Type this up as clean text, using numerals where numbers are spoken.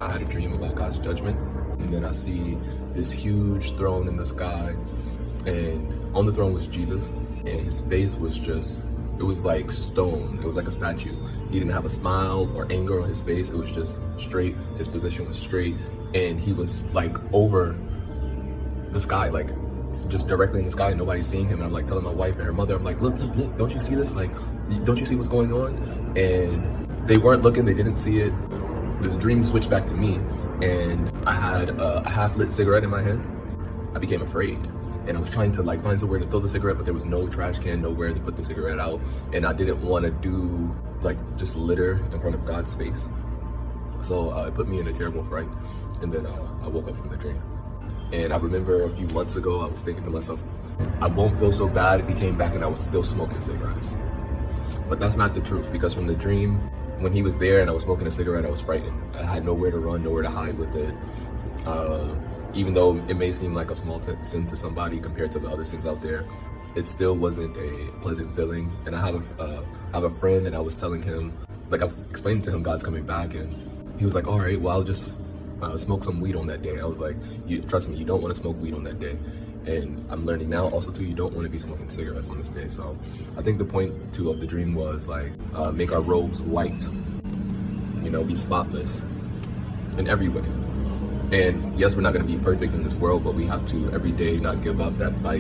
I had a dream about God's judgment, and then I see this huge throne in the sky, and on the throne was Jesus, and his face was just, it was like stone. It was like a statue. He didn't have a smile or anger on his face. It was just straight. His position was straight, and he was like over the sky, like just directly in the sky, and nobody's seeing him. And I'm like telling my wife and her mother, I'm like, look, don't you see this? Like, don't you see what's going on? And they weren't looking, they didn't see it. The dream switched back to me, and I had a half-lit cigarette in my hand. I became afraid, and I was trying to like find somewhere to throw the cigarette, but there was no trash can, nowhere to put the cigarette out, and I didn't want to do like just litter in front of God's face. So it put me in a terrible fright, and then I woke up from the dream. And I remember a few months ago, I was thinking to myself, I won't feel so bad if he came back and I was still smoking cigarettes. But that's not the truth, because from the dream, when he was there and I was smoking a cigarette, I was frightened. I had nowhere to run, nowhere to hide with it. Even though it may seem like a small sin to somebody compared to the other sins out there, it still wasn't a pleasant feeling. And I have a friend, and I was telling him, like I was explaining to him God's coming back, and he was like, all right, well, I'll just smoke some weed on that day. I was like, trust me, you don't want to smoke weed on that day. And I'm learning now also too, you don't want to be smoking cigarettes on this day. So I think the point too of the dream was like, make our robes white, you know, be spotless in every way. And yes, we're not going to be perfect in this world, but we have to every day not give up that fight